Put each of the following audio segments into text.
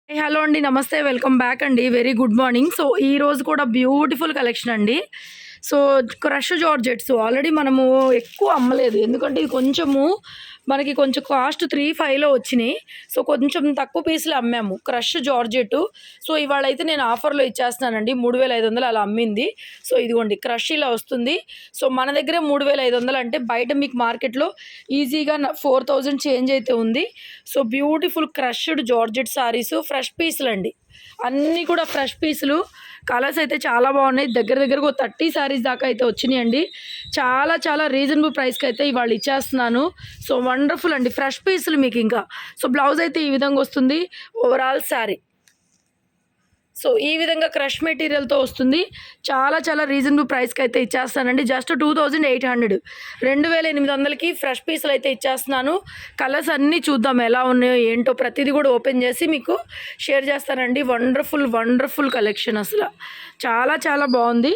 Hello అండి, నమస్తే, welcome back అండి. Very good morning. సో ఈరోజు కూడా బ్యూటిఫుల్ కలెక్షన్ అండి. సో క్రష్ జార్జెట్స్ ఆల్రెడీ మనము ఎక్కువ అమ్మలేదు, ఎందుకంటే ఇది మనకి కొంచెం కాస్ట్ 3,500లో వచ్చినాయి. సో కొంచెం తక్కువ పీసులు అమ్మాము క్రష్ జార్జెట్. సో ఇవాళ అయితే నేను ఆఫర్లో ఇచ్చేస్తున్నానండి, 3,500 అలా అమ్మింది. సో ఇదిగోండి క్రష్ ఇలా వస్తుంది. సో మన దగ్గరే 3,500 అంటే బయట మీకు మార్కెట్లో ఈజీగా 4,000 చేంజ్ అయితే ఉంది. So beautiful crushed georgette saris, fresh పీసులు అండి, అన్నీ కూడా ఫ్రెష్ పీసులు. కలర్స్ అయితే చాలా బాగున్నాయి. దగ్గరకు 30 శారీస్ దాకా అయితే వచ్చినాయండి. చాలా చాలా రీజనబుల్ ప్రైస్కి అయితే ఇవాళ ఇచ్చేస్తున్నాను. సో వండర్ఫుల్ అండి, ఫ్రెష్ పీసులు మీకు. ఇంకా సో బ్లౌజ్ అయితే ఈ విధంగా వస్తుంది, ఓవరాల్ శారీ. సో ఈ విధంగా క్రష్ మెటీరియల్తో వస్తుంది. చాలా చాలా రీజనబుల్ ప్రైస్కి అయితే ఇచ్చేస్తానండి. జస్ట్ 2,800, 2,800కి ఫ్రెష్ పీసులు అయితే ఇచ్చేస్తున్నాను. కలర్స్ అన్నీ చూద్దాం ఎలా ఉన్నాయో ఏంటో, ప్రతిదీ కూడా ఓపెన్ చేసి మీకు షేర్ చేస్తానండి. వండర్ఫుల్ కలెక్షన్, అసలు చాలా చాలా బాగుంది.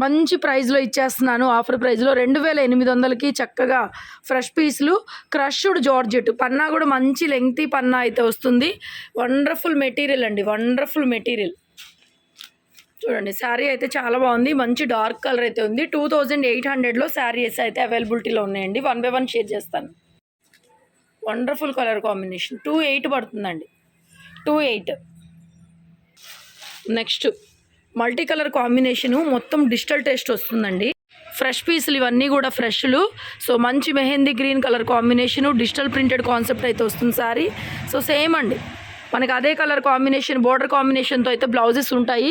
మంచి ప్రైస్లో ఇచ్చేస్తున్నాను, ఆఫర్ ప్రైస్లో 2,800కి చక్కగా ఫ్రెష్ పీసులు. క్రష్డ్ జార్జెట్ పన్నా కూడా మంచి లెంగ్తీ పన్నా అయితే వస్తుంది. వండర్ఫుల్ మెటీరియల్ అండి, వండర్ఫుల్ మెటీరియల్. చూడండి శారీ అయితే చాలా బాగుంది, మంచి డార్క్ కలర్ అయితే ఉంది. 2,800లో శారీస్ అయితే అవైలబిలిటీలో ఉన్నాయండి. 1 by 1 షేర్ చేస్తాను. వండర్ఫుల్ కలర్ కాంబినేషన్, 2,800 పడుతుందండి, 2,800. నెక్స్ట్ మల్టీ కలర్ కాంబినేషను, మొత్తం డిజిటల్ టేస్ట్ వస్తుందండి. ఫ్రెష్ పీసులు ఇవన్నీ కూడా ఫ్రెష్లు. సో మంచి mehndi green colour combination, digital printed concept అయితే వస్తుంది శారీ. సో సేమ్ అండి, మనకి అదే కలర్ కాంబినేషన్, బోర్డర్ కాంబినేషన్తో అయితే బ్లౌజెస్ ఉంటాయి.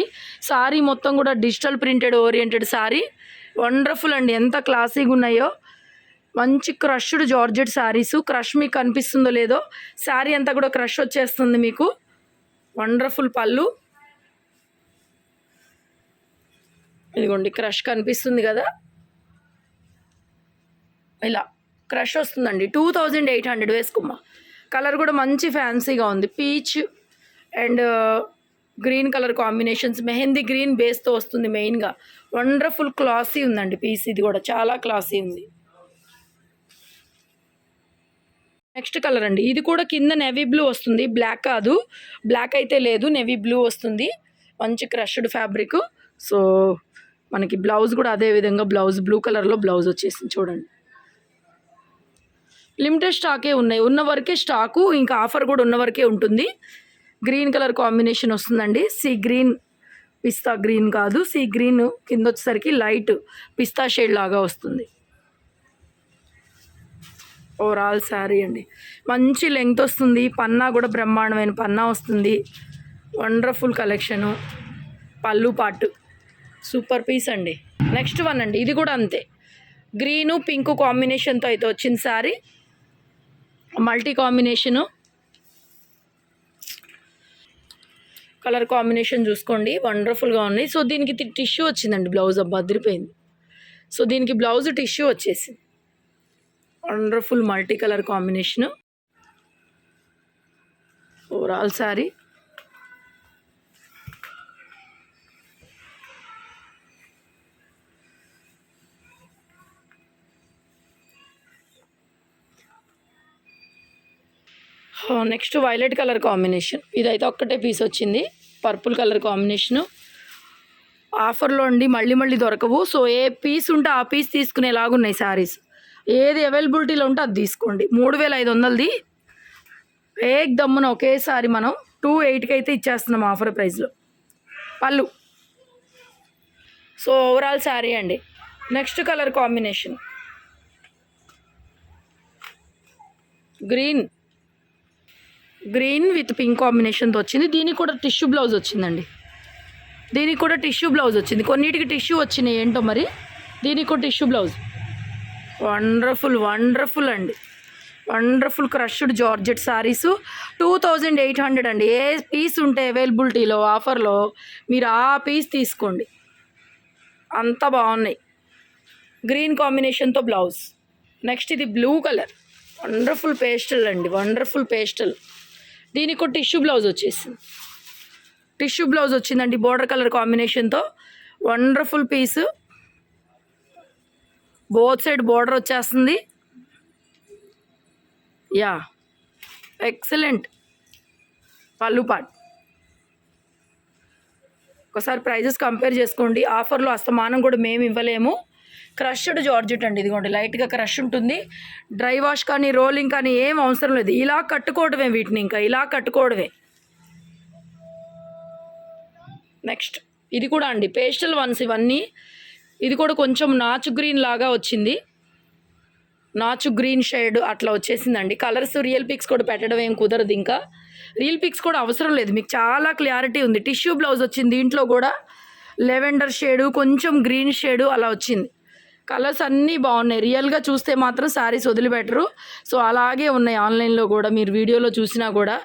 శారీ మొత్తం కూడా digital printed oriented sari. Wonderful అండి, ఎంత క్లాసీగా ఉన్నాయో. మంచి క్రష్డ్ జార్జెట్ శారీసు. క్రష్ మీకు కనిపిస్తుందో లేదో, శారీ అంతా కూడా క్రష్ వచ్చేస్తుంది మీకు. వండర్ఫుల్ పళ్ళు, ఇదిగోండి క్రష్ కనిపిస్తుంది కదా, ఇలా క్రష్ వస్తుందండి. 2,800 వేసుకోమ్మా. కలర్ కూడా మంచి ఫ్యాన్సీగా ఉంది, peach and green colour combinations, mehndi green బేస్తో వస్తుంది మెయిన్గా. వండర్ఫుల్ క్లాసీ ఉందండి పీస్, ఇది కూడా చాలా క్లాసీ ఉంది. నెక్స్ట్ కలర్ అండి, ఇది కూడా కింద నెవీ బ్లూ వస్తుంది, బ్లాక్ కాదు, బ్లాక్ అయితే లేదు, నెవీ బ్లూ వస్తుంది. మంచి క్రష్డ్ ఫ్యాబ్రిక్. సో మనకి బ్లౌజ్ కూడా అదే విధంగా బ్లౌజ్ బ్లూ కలర్లో బ్లౌజ్ వచ్చేసింది చూడండి. లిమిటెడ్ స్టాకే ఉన్నాయి, ఉన్న వరకే స్టాకు, ఇంకా ఆఫర్ కూడా ఉన్న వరకే ఉంటుంది. గ్రీన్ కలర్ కాంబినేషన్ వస్తుందండి, సీ గ్రీన్, పిస్తా గ్రీన్ కాదు, సీ గ్రీన్ కింద వచ్చేసరికి లైట్ పిస్తా షేడ్ లాగా వస్తుంది. ఓవరాల్ శారీ అండి, మంచి లెంగ్త్ వస్తుంది, పన్నా కూడా బ్రహ్మాండమైన పన్నా వస్తుంది. వండర్ఫుల్ కలెక్షను, పళ్ళు పాటు సూపర్ పీస్ అండి. నెక్స్ట్ వన్ అండి, ఇది కూడా అంతే, గ్రీను పింక్ కాంబినేషన్తో అయితే వచ్చింది sari. Multi combination, colour combination చూసుకోండి, వండర్ఫుల్గా ఉన్నాయి. సో దీనికి టిష్యూ వచ్చిందండి, బ్లౌజ్ అదిరిపోయింది. సో దీనికి బ్లౌజ్ టిష్యూ వచ్చేసింది. Wonderful multi colour combination, overall sari. Next violet colour combination, ఇదైతే ఒక్కటే పీస్ వచ్చింది, పర్పుల్ కలర్ కాంబినేషను. ఆఫర్లో అండి, మళ్ళీ దొరకవు. సో ఏ పీస్ ఉంటే ఆ పీస్ తీసుకునేలాగున్నాయి శారీస్. ఏది అవైలబిలిటీలో ఉంటే అది తీసుకోండి. 3,500ది ఏక్ దమ్మున ఒకేసారి మనం 2,800కి అయితే ఇచ్చేస్తున్నాం ఆఫర్ ప్రైస్లో. పళ్ళు. సో ఓవరాల్ శారీ అండి. Next colour combination green with pink కాంబినేషన్తో వచ్చింది. దీనికి కూడా టిష్యూ బ్లౌజ్ వచ్చిందండి, కొన్నిటికి టిష్యూ వచ్చినాయి ఏంటో మరి, దీనికి కూడా టిష్యూ బ్లౌజ్. వండర్ఫుల్ అండి, వండర్ఫుల్ క్రష్డ్ జార్జెట్ శారీసు. 2,800 అండి. ఏ పీస్ ఉంటే అవైలబిలిటీలో ఆఫర్లో మీరు ఆ పీస్ తీసుకోండి, అంత బాగున్నాయి. గ్రీన్ కాంబినేషన్తో బ్లౌజ్. నెక్స్ట్ ఇది బ్లూ కలర్, వండర్ఫుల్ పేస్టల్ అండి, వండర్ఫుల్ పేస్టల్. దీనికి కూడా టిష్యూ బ్లౌజ్ వచ్చిందండి, బోర్డర్ కలర్ కాంబినేషన్తో. వండర్ఫుల్ పీసు, బోత్ సైడ్ బోర్డర్ వచ్చేస్తుంది. యా ఎక్సలెంట్ పళ్ళు పాట్. ఒకసారి ప్రైజెస్ కంపేర్ చేసుకోండి. ఆఫర్లో అస్తమానం కూడా మేము ఇవ్వలేము. క్రష్డ్ జార్జెట్ అండి, ఇదిగోండి లైట్గా క్రష్ ఉంటుంది. డ్రై వాష్ కానీ రోలింగ్ కానీ ఏం అవసరం లేదు, ఇలా కట్టుకోవడమే, వీటిని ఇంకా ఇలా కట్టుకోవడమే. నెక్స్ట్ ఇది కూడా అండి పేస్టల్ వన్స్ ఇవన్నీ. ఇది కూడా కొంచెం నాచు గ్రీన్ లాగా వచ్చింది, నాచు గ్రీన్ షేడ్ అట్లా వచ్చేసిందండి. కలర్స్ రియల్ పిక్స్ కూడా పెట్టడం ఏం కుదరదు, ఇంకా రియల్ పిక్స్ కూడా అవసరం లేదు, మీకు చాలా క్లారిటీ ఉంది. టిష్యూ బ్లౌజ్ వచ్చింది, దీంట్లో కూడా లెవెండర్ షేడు కొంచెం గ్రీన్ షేడు అలా వచ్చింది. కలర్స్ అన్నీ బాగున్నాయి, రియల్గా చూస్తే మాత్రం శారీస్ వదిలిపెట్టరు. సో అలాగే ఉన్నాయి ఆన్లైన్లో కూడా, మీరు వీడియోలో చూసినా కూడా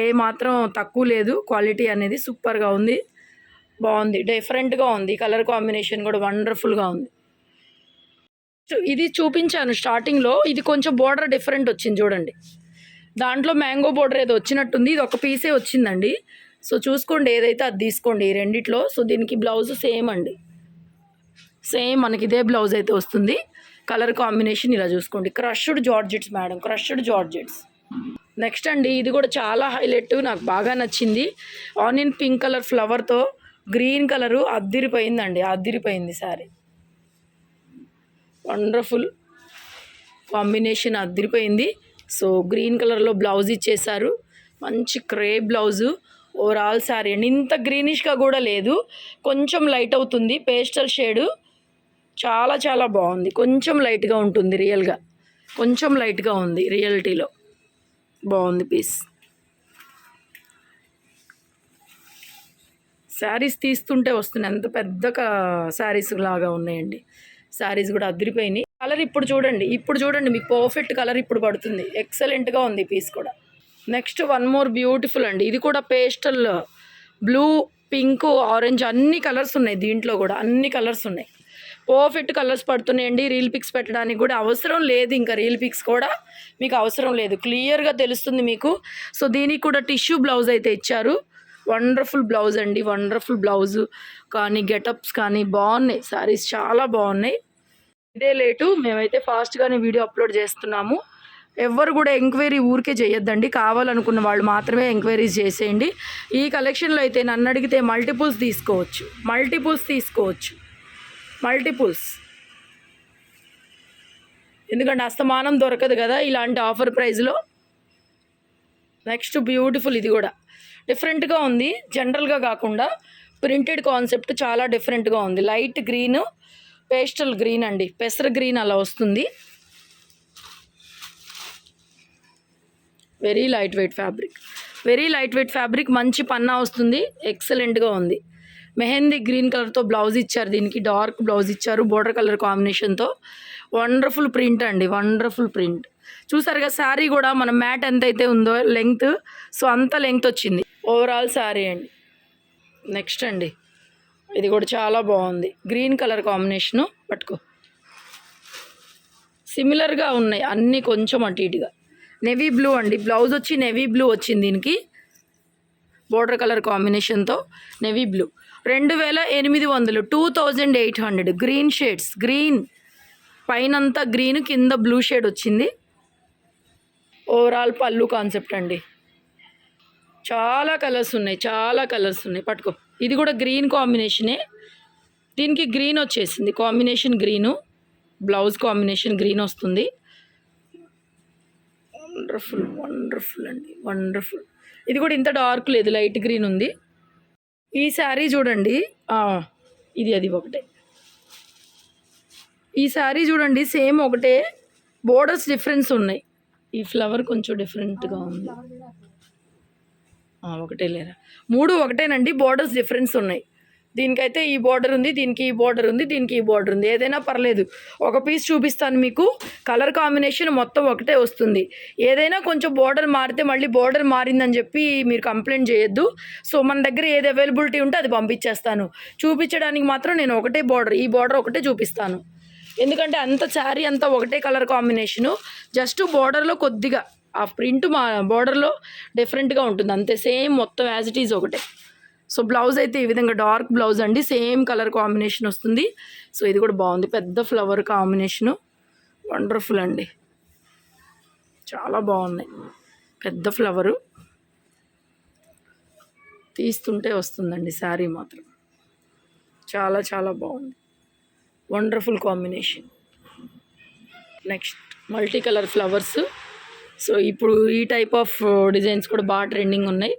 ఏ మాత్రం తక్కువ లేదు. క్వాలిటీ అనేది సూపర్గా ఉంది, బాగుంది, డిఫరెంట్గా ఉంది. కలర్ కాంబినేషన్ కూడా వండర్ఫుల్గా ఉంది. ఇది చూపించాను స్టార్టింగ్లో, ఇది కొంచెం బోర్డర్ డిఫరెంట్ వచ్చింది చూడండి. దాంట్లో మ్యాంగో బోర్డర్ ఏదో వచ్చినట్టుంది, ఇది ఒక పీసే వచ్చిందండి. సో చూసుకోండి, ఏదైతే అది తీసుకోండి ఈ రెండిట్లో. సో దీనికి బ్లౌజ్ సేమ్ అండి, సేమ్ మనకి ఇదే బ్లౌజ్ అయితే వస్తుంది. కలర్ కాంబినేషన్ ఇలా చూసుకోండి. Crushed georgettes madam, crushed georgettes. Next అండి ఇది కూడా చాలా హైలైట్, నాకు బాగా నచ్చింది. ఆనియన్ పింక్ కలర్ ఫ్లవర్తో గ్రీన్ కలరు అద్దిరిపోయిందండి, అద్దిరిపోయింది సారీ. వండర్ఫుల్ కాంబినేషన్, అద్దిరిపోయింది. సో గ్రీన్ కలర్లో బ్లౌజ్ ఇచ్చేసారు, మంచి క్రేప్ బ్లౌజు. ఓవరాల్ శారీ అండి, ఇంత గ్రీనిష్గా కూడా లేదు, కొంచెం లైట్ అవుతుంది, పేస్టల్ షేడు. చాలా చాలా బాగుంది, కొంచెం లైట్గా ఉంటుంది రియల్గా, కొంచెం లైట్గా ఉంది రియాలిటీలో, బాగుంది పీస్. శారీస్ తీస్తుంటే వస్తున్నాయి, ఎంత పెద్ద శారీస్ లాగా ఉన్నాయండి. శారీస్ కూడా అదిరిపోయినాయి. కలర్ ఇప్పుడు చూడండి, ఇప్పుడు చూడండి, మీకు పర్ఫెక్ట్ కలర్ ఇప్పుడు పడుతుంది, ఎక్సలెంట్గా ఉంది పీస్ కూడా. నెక్స్ట్ వన్ మోర్ బ్యూటిఫుల్ అండి, ఇది కూడా పేస్టల్ బ్లూ, పింక్, ఆరెంజ్ అన్ని కలర్స్ ఉన్నాయి దీంట్లో కూడా, అన్ని కలర్స్ ఉన్నాయి, పర్ఫెక్ట్ కలర్స్ పడుతున్నాయండి. రీల్ పిక్స్ పెట్టడానికి కూడా అవసరం లేదు, ఇంకా రీల్ పిక్స్ కూడా మీకు అవసరం లేదు, క్లియర్గా తెలుస్తుంది మీకు. సో దీనికి కూడా టిష్యూ బ్లౌజ్ అయితే ఇచ్చారు, వండర్ఫుల్ బ్లౌజ్ అండి, వండర్ఫుల్ బ్లౌజు కానీ గెటప్స్ కానీ బాగున్నాయి, శారీస్ చాలా బాగున్నాయి. ఇదే లేటు, మేమైతే ఫాస్ట్గానే వీడియో అప్లోడ్ చేస్తున్నాము. ఎవరు కూడా ఎంక్వైరీ ఊరికే చేయొద్దండి, కావాలనుకున్న వాళ్ళు మాత్రమే ఎంక్వైరీస్ చేసేయండి. ఈ కలెక్షన్లో అయితే నన్ను అడిగితే మల్టిపుల్స్ తీసుకోవచ్చు, మల్టిపుల్స్, ఎందుకంటే అస్తమానం దొరకదు కదా ఇలాంటి ఆఫర్ ప్రైస్లో. నెక్స్ట్ బ్యూటిఫుల్, ఇది కూడా డిఫరెంట్గా ఉంది, జనరల్గా కాకుండా ప్రింటెడ్ కాన్సెప్ట్ చాలా డిఫరెంట్గా ఉంది. లైట్ గ్రీన్, పేస్టల్ గ్రీన్ అండి, పెసర గ్రీన్ అలా వస్తుంది. వెరీ లైట్ వెయిట్ ఫ్యాబ్రిక్, మంచి పన్నా వస్తుంది, ఎక్సలెంట్గా ఉంది. మెహందీ గ్రీన్ కలర్తో బ్లౌజ్ ఇచ్చారు, దీనికి డార్క్ బ్లౌజ్ ఇచ్చారు బోర్డర్ కలర్ కాంబినేషన్తో. వండర్ఫుల్ ప్రింట్ అండి, వండర్ఫుల్ ప్రింట్. చూసారుగా శారీ కూడా మన మ్యాట్ ఎంత అయితే ఉందో లెంగ్త్, సో అంత లెంగ్త్ వచ్చింది ఓవరాల్ శారీ అండి. నెక్స్ట్ అండి ఇది కూడా చాలా బాగుంది, గ్రీన్ కలర్ కాంబినేషను, పట్టుకో, సిమిలర్గా ఉన్నాయి అన్నీ, కొంచెం అటు ఇటుగా. నెవీ బ్లూ అండి, బ్లౌజ్ వచ్చి నెవీ బ్లూ వచ్చింది దీనికి, బోర్డర్ కలర్ కాంబినేషన్తో navy blue. 2800, 2800. Green shades, green పైనంతా గ్రీన్, కింద బ్లూ షేడ్ వచ్చింది. ఓవరాల్ పళ్ళు కాన్సెప్ట్ అండి, చాలా కలర్స్ ఉన్నాయి, పట్టుకో. ఇది కూడా గ్రీన్ కాంబినేషనే, దీనికి గ్రీన్ వచ్చేసింది, combination green, blouse combination green వస్తుంది. వండర్ఫుల్ అండి, వండర్ఫుల్. ఇది కూడా ఇంత డార్క్ లేదు, లైట్ గ్రీన్ ఉంది. ఈ శారీ చూడండి, ఇది అది ఒకటే. ఈ శారీ చూడండి, సేమ్ ఒకటే, బోర్డర్స్ డిఫరెన్స్ ఉన్నాయి. ఈ ఫ్లవర్ కొంచెం డిఫరెంట్గా ఉంది, ఒకటే లేరా, 3 ఒకటేనండి, బోర్డర్స్ డిఫరెన్స్ ఉన్నాయి. దీనికైతే ఈ బోర్డర్ ఉంది, దీనికి ఈ బోర్డర్ ఉంది, దీనికి ఈ బోర్డర్ ఉంది, ఏదైనా పర్లేదు. ఒక పీస్ చూపిస్తాను మీకు, కలర్ కాంబినేషన్ మొత్తం ఒకటే వస్తుంది. ఏదైనా కొంచెం బోర్డర్ మారితే మళ్ళీ బోర్డర్ మారిందని చెప్పి మీరు కంప్లైంట్ చేయొద్దు. సో మన దగ్గర ఏది అవైలబిలిటీ ఉంటే అది పంపించేస్తాను. చూపించడానికి మాత్రం నేను ఒకటే బోర్డర్, ఈ బోర్డర్ ఒకటే చూపిస్తాను, ఎందుకంటే అంత శారీ అంతా ఒకటే కలర్ కాంబినేషను. జస్ట్ బోర్డర్లో కొద్దిగా ఆ ప్రింట్ మా బోర్డర్లో డిఫరెంట్గా ఉంటుంది అంతే, సేమ్ మొత్తం యాజ్ ఇట్ ఈజ్ ఒకటే. సో బ్లౌజ్ అయితే ఈ విధంగా డార్క్ బ్లౌజ్ అండి, సేమ్ కలర్ కాంబినేషన్ వస్తుంది. సో ఇది కూడా బాగుంది, పెద్ద ఫ్లవర్ కాంబినేషను, వండర్ఫుల్ అండి, చాలా బాగున్నాయి. పెద్ద ఫ్లవరు తీస్తుంటే వస్తుందండి శారీ మాత్రం. చాలా చాలా బాగుంది, wonderful combination. Next multi colour flowers. So ఇప్పుడు ఈ టైప్ ఆఫ్ డిజైన్స్ కూడా బాగా ట్రెండింగ్ ఉన్నాయి.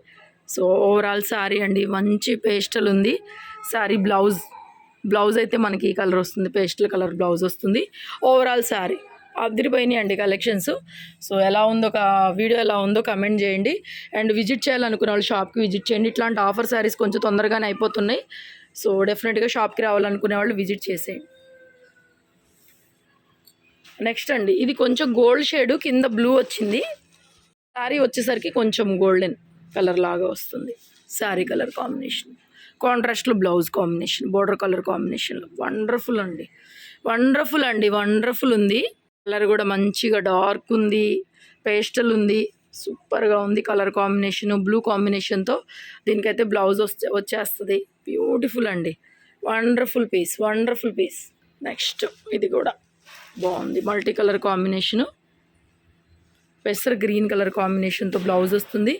సో ఓవరాల్ శారీ అండి, మంచి పేస్టల్ ఉంది శారీ. బ్లౌజ్ అయితే మనకి ఈ కలర్ వస్తుంది, పేస్టల్ కలర్ బ్లౌజ్ వస్తుంది. ఓవరాల్ శారీ అదిరిపోయినాయి అండి కలెక్షన్స్. సో ఎలా ఉందో వీడియో ఎలా ఉందో కమెంట్ చేయండి. అండ్ విజిట్ చేయాలనుకునే వాళ్ళు షాప్కి విజిట్ చేయండి. ఇట్లాంటి ఆఫర్ శారీస్ కొంచెం తొందరగానే అయిపోతున్నాయి. సో డెఫినెట్గా షాప్కి రావాలనుకునే వాళ్ళు విజిట్ చేసేయండి. నెక్స్ట్ అండి, ఇది కొంచెం గోల్డ్ షేడ్ కింద బ్లూ వచ్చింది. శారీ వచ్చేసరికి కొంచెం గోల్డెన్ కలర్ లాగా వస్తుంది. శారీ కలర్ కాంబినేషన్ కాంట్రాస్ట్లో బ్లౌజ్ కాంబినేషన్, బోర్డర్ కలర్ కాంబినేషన్లో వండర్ఫుల్ అండి, వండర్ఫుల్ ఉంది. కలర్ కూడా మంచిగా డార్క్ ఉంది, పేస్టల్ ఉంది, సూపర్గా ఉంది కలర్ కాంబినేషన్. బ్లూ కాంబినేషన్తో దీనికైతే బ్లౌజ్ వచ్చేస్తుంది. బ్యూటిఫుల్ అండి, వండర్ఫుల్ పీస్. నెక్స్ట్ ఇది కూడా బాగుంది, మల్టీ కలర్ కాంబినేషను, పెసర్ గ్రీన్ కలర్ కాంబినేషన్తో బ్లౌజ్ వస్తుంది.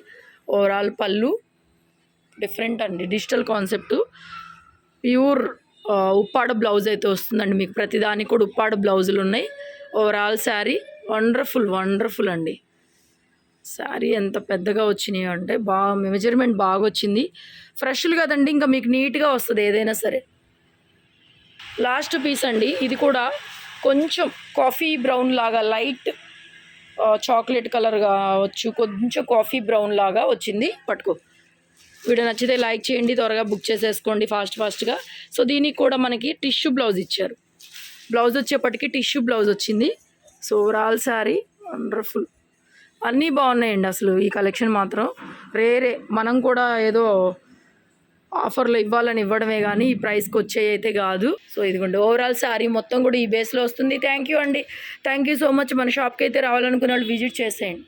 ఓవరాల్ పళ్ళు డిఫరెంట్ అండి, digital concept, pure Uppada blouse అయితే వస్తుందండి మీకు. ప్రతిదానికి కూడా ఉప్పాడ బ్లౌజులు ఉన్నాయి. ఓవరాల్ శారీ వండర్ఫుల్ అండి. శారీ ఎంత పెద్దగా వచ్చినాయి అంటే మెజర్మెంట్ బాగా వచ్చింది. ఫ్రెష్లు కదండి, ఇంకా మీకు నీట్గా వస్తుంది ఏదైనా సరే. లాస్ట్ పీస్ అండి, ఇది కూడా కొంచెం కాఫీ బ్రౌన్ లాగా, లైట్ చాక్లెట్ కలర్ కావచ్చు, కొంచెం కాఫీ బ్రౌన్ లాగా వచ్చింది. పట్టుకో. వీడియో నచ్చితే లైక్ చేయండి, త్వరగా బుక్ చేసేసుకోండి ఫాస్ట్గా. సో దీనికి కూడా మనకి టిష్యూ బ్లౌజ్ ఇచ్చారు. బ్లౌజ్ వచ్చేప్పటికి టిష్యూ బ్లౌజ్ వచ్చింది. So overall sari wonderful. అన్నీ బాగున్నాయండి అసలు. ఈ కలెక్షన్ మాత్రం రేరే. మనం కూడా ఏదో ఆఫర్లో ఇవ్వడమే కానీ ఈ ప్రైస్కి వచ్చేవి అయితే కాదు. సో ఇదిగోండి, ఓవరాల్ శారీ మొత్తం కూడా ఈ బేస్లో వస్తుంది. థ్యాంక్ యూ అండి, థ్యాంక్ యూ సో మచ్. మన షాప్కి అయితే రావాలనుకున్న వాళ్ళు విజిట్ చేసేయండి.